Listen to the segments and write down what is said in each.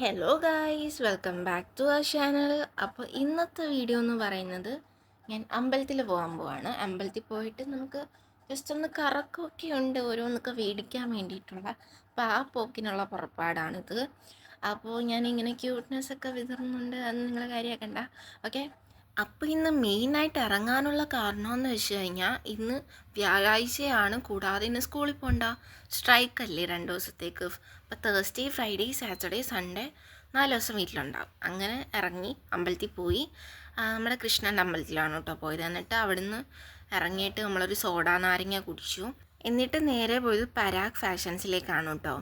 Hello guys, welcome back to our channel. അപ്പോൾ ഇന്നത്തെ video എന്ന് പറയുന്നത് ഞാൻ അമ്പലത്തിൽ പോകാൻ പോവാണ്. അമ്പലത്തിൽ പോയിട്ട് നമുക്ക് ജസ്റ്റ് ഒന്ന് കറക്കമൊക്കെ ഉണ്ട്, ഓരോന്നൊക്കെ മേടിക്കാൻ വേണ്ടിയിട്ടുള്ള. അപ്പോൾ ആ പോക്കിനുള്ള പുറപ്പാടാണിത്. അപ്പോൾ ഞാനിങ്ങനെ ക്യൂട്ട്നെസ്സൊക്കെ വിതറുന്നുണ്ട്, അത് നിങ്ങൾ കാര്യമാക്കണ്ട. ഓക്കെ, അപ്പോൾ ഇന്ന് മെയിനായിട്ട് ഇറങ്ങാനുള്ള കാരണമെന്ന് വെച്ച് കഴിഞ്ഞാൽ ഇന്ന് വ്യാഴാഴ്ചയാണ്, കൂടാതെ ഇന്ന് സ്കൂളിൽ പോകണ്ട, സ്ട്രൈക്കല്ലേ 2 ദിവസത്തേക്ക്. അപ്പോൾ തേഴ്സ്ഡേ, ഫ്രൈഡേ, സാറ്റർഡേ, സൺഡേ 4 ദിവസം വീട്ടിലുണ്ടാവും. അങ്ങനെ ഇറങ്ങി അമ്പലത്തിൽ പോയി. നമ്മുടെ കൃഷ്ണൻ്റെ അമ്പലത്തിലാണ് കേട്ടോ പോയത്. എന്നിട്ട് അവിടുന്ന് ഇറങ്ങിയിട്ട് നമ്മളൊരു സോഡാ നാരങ്ങ കുടിച്ചു. എന്നിട്ട് നേരെ പോയത് പരാഗ് ഫാഷൻസിലേക്കാണ് കേട്ടോ.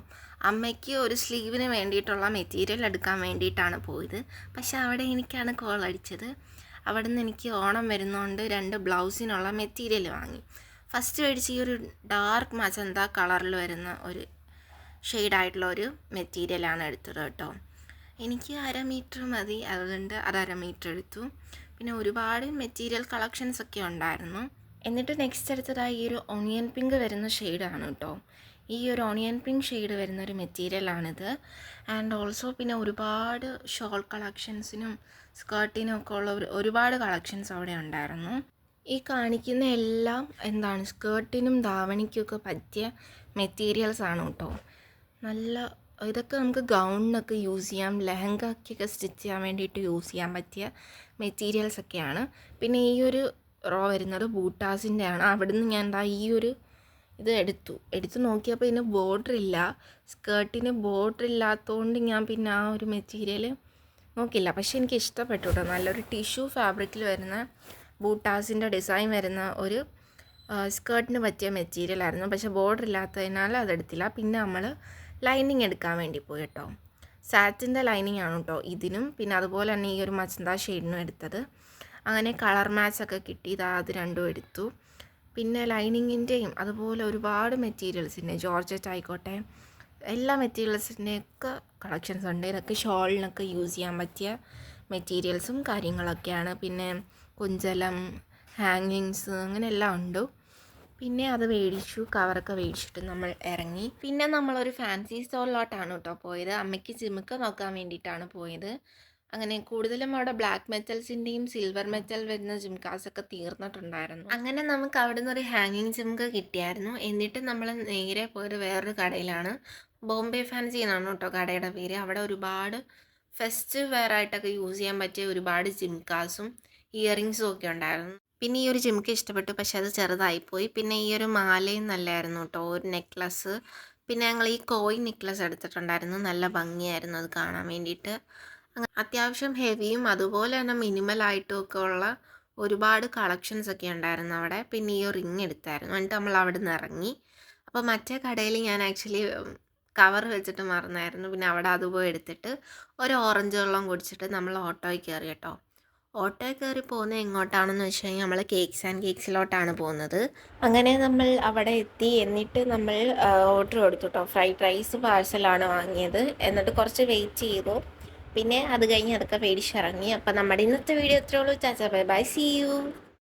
അമ്മയ്ക്ക് ഒരു സ്ലീവിന് വേണ്ടിയിട്ടുള്ള മെറ്റീരിയൽ എടുക്കാൻ വേണ്ടിയിട്ടാണ് പോയത്. പക്ഷെ അവിടെ എനിക്കാണ് കോൾ അടിച്ചത്. അവിടെ നിന്ന് എനിക്ക് ഓണം വരുന്നതുകൊണ്ട് 2 ബ്ലൗസിനുള്ള മെറ്റീരിയൽ വാങ്ങി. ഫസ്റ്റ് മേടിച്ച് ഈ ഒരു ഡാർക്ക് മജന്ത കളറിൽ വരുന്ന ഒരു ഷെയ്ഡായിട്ടുള്ള ഒരു മെറ്റീരിയലാണ് എടുത്തത് കേട്ടോ. എനിക്ക് 1/2 മീറ്റർ മതി, അതുകൊണ്ട് അത് 1/2 മീറ്റർ എടുത്തു. പിന്നെ ഒരുപാട് മെറ്റീരിയൽ കളക്ഷൻസ് ഒക്കെ ഉണ്ടായിരുന്നു. എന്നിട്ട് നെക്സ്റ്റ് എടുത്തതായി ഈ ഒരു ഓണിയൻ പിങ്ക് വരുന്ന ഷെയ്ഡാണ് കേട്ടോ. ഈ ഒരു ഓണിയൻ പിങ്ക് ഷെയ്ഡ് വരുന്ന ഒരു മെറ്റീരിയലാണിത്. ആൻഡ് ഓൾസോ പിന്നെ ഒരുപാട് ഷോൾ കളക്ഷൻസിനും സ്കേർട്ടിനും ഒക്കെ ഉള്ള ഒരുപാട് കളക്ഷൻസ് അവിടെ ഉണ്ടായിരുന്നു. ഈ കാണിക്കുന്ന എല്ലാം എന്താണ്, സ്കേർട്ടിനും ധാവണിക്കൊക്കെ പറ്റിയ മെറ്റീരിയൽസ് ആണ് കേട്ടോ. നല്ല ഇതൊക്കെ നമുക്ക് ഗൗണിനൊക്കെ യൂസ് ചെയ്യാം, ലെഹങ്കയ്ക്കൊക്കെ സ്റ്റിച്ച് ചെയ്യാൻ വേണ്ടിയിട്ട് യൂസ് ചെയ്യാൻ പറ്റിയ മെറ്റീരിയൽസൊക്കെയാണ്. പിന്നെ ഈ ഒരു റോ വരുന്നത് ബൂട്ടാസിൻ്റെ ആണ്. അവിടുന്ന് ഞാൻ എന്താ ഈ ഒരു ഇത് എടുത്ത് നോക്കിയപ്പോൾ ഇതിന് ബോർഡർ ഇല്ല. സ്കേർട്ടിന് ബോർഡർ ഇല്ലാത്തതുകൊണ്ട് ഞാൻ പിന്നെ ആ ഒരു മെറ്റീരിയൽ നോക്കില്ല. പക്ഷെ എനിക്ക് ഇഷ്ടപ്പെട്ടു കേട്ടോ. നല്ലൊരു ടിഷ്യൂ ഫാബ്രിക്കിൽ വരുന്ന ബൂട്ടാസിൻ്റെ ഡിസൈൻ വരുന്ന ഒരു സ്കേർട്ടിന് പറ്റിയ മെറ്റീരിയലായിരുന്നു. പക്ഷേ ബോർഡർ ഇല്ലാത്തതിനാൽ അതെടുത്തില്ല. പിന്നെ നമ്മൾ ലൈനിങ് എടുക്കാൻ വേണ്ടി പോയി കേട്ടോ. സാറ്റിൻ്റെ ലൈനിങ് ആണ് കേട്ടോ ഇതിനും. പിന്നെ അതുപോലെ തന്നെ ഈ ഒരു മജന്ത ഷെയ്ഡിനും എടുത്തത്. അങ്ങനെ കളർ മാച്ചൊക്കെ കിട്ടി. അത് രണ്ടും എടുത്തു. പിന്നെ ലൈനിങ്ങിൻ്റെയും അതുപോലെ ഒരുപാട് മെറ്റീരിയൽസിൻ്റെ, ജോർജറ്റ് ആയിക്കോട്ടെ, എല്ലാ മെറ്റീരിയൽസിൻ്റെയൊക്കെ കളക്ഷൻസ് ഉണ്ട്. ഇതൊക്കെ ഷോളിനൊക്കെ യൂസ് ചെയ്യാൻ പറ്റിയ മെറ്റീരിയൽസും കാര്യങ്ങളൊക്കെയാണ്. പിന്നെ കുഞ്ചലം, ഹാങ്ങിങ്സ്, അങ്ങനെ എല്ലാം ഉണ്ട്. പിന്നെ അത് മേടിച്ചു, കവറൊക്കെ മേടിച്ചിട്ട് നമ്മൾ ഇറങ്ങി. പിന്നെ നമ്മളൊരു ഫാൻസി സ്റ്റോറിലോട്ടാണ് കേട്ടോ പോയത്. അമ്മയ്ക്ക് ജിമുക്ക നോക്കാൻ വേണ്ടിയിട്ടാണ് പോയത്. അങ്ങനെ കൂടുതലും അവിടെ ബ്ലാക്ക് മെറ്റൽസിൻ്റെയും സിൽവർ മെറ്റൽ വരുന്ന ജിംകാസൊക്കെ തീർന്നിട്ടുണ്ടായിരുന്നു. അങ്ങനെ നമുക്ക് അവിടെ നിന്ന് ഒരു ഹാങ്ങിങ് ജിംക കിട്ടിയായിരുന്നു. എന്നിട്ട് നമ്മൾ നേരെ പോയത് വേറൊരു കടയിലാണ്. ബോംബെ ഫാൻസി എന്നാണ് കേട്ടോ കടയുടെ പേര്. അവിടെ ഒരുപാട് ഫെസ്റ്റീവ് വെയർ ആയിട്ടൊക്കെ യൂസ് ചെയ്യാൻ പറ്റിയ ഒരുപാട് ജിംകാസും ഇയറിങ്സും ഒക്കെ ഉണ്ടായിരുന്നു. പിന്നെ ഈ ഒരു ജിംക ഇഷ്ടപ്പെട്ടു, പക്ഷെ അത് ചെറുതായിപ്പോയി. പിന്നെ ഈ ഒരു മാലയും നല്ലതായിരുന്നു കേട്ടോ, ഒരു നെക്ലസ്. പിന്നെ ഞങ്ങൾ ഈ കോയിൻ നെക്ലസ് എടുത്തിട്ടുണ്ടായിരുന്നു. നല്ല ഭംഗിയായിരുന്നു അത് കാണാൻ വേണ്ടിയിട്ട്. അത്യാവശ്യം ഹെവിയും അതുപോലെ തന്നെ മിനിമലായിട്ടും ഒക്കെ ഉള്ള ഒരുപാട് കളക്ഷൻസ് ഒക്കെ ഉണ്ടായിരുന്നു അവിടെ. പിന്നെ ഈ റിങ് എടുത്തായിരുന്നു. എന്നിട്ട് നമ്മൾ അവിടെ നിന്ന് ഇറങ്ങി. അപ്പോൾ മറ്റേ കടയിൽ ഞാൻ ആക്ച്വലി കവർ വെച്ചിട്ട് മറന്നായിരുന്നു. പിന്നെ അവിടെ അതുപോയി എടുത്തിട്ട് ഒരു ഓറഞ്ച് വെള്ളം കുടിച്ചിട്ട് നമ്മൾ ഓട്ടോയിൽ കയറി കേട്ടോ. ഓട്ടോയിൽ കയറി പോകുന്നത് എങ്ങോട്ടാണെന്ന് വെച്ച് കഴിഞ്ഞാൽ നമ്മൾ കേക്ക്സ് ആൻഡ് കേക്ക്സിലോട്ടാണ് പോകുന്നത്. അങ്ങനെ നമ്മൾ അവിടെ എത്തി. എന്നിട്ട് നമ്മൾ ഓർഡർ കൊടുത്തു കേട്ടോ. ഫ്രൈഡ് റൈസ് പാഴ്സലാണ് വാങ്ങിയത്. എന്നിട്ട് കുറച്ച് വെയിറ്റ് ചെയ്തു. പിന്നെ അത് കഴിഞ്ഞ് അതൊക്കെ മേടിച്ചിറങ്ങി. അപ്പം നമ്മുടെ ഇന്നത്തെ വീഡിയോ ഇത്രയേ ഉള്ളൂ. ചാച്ചാ ബൈ ബൈ, സീ യു.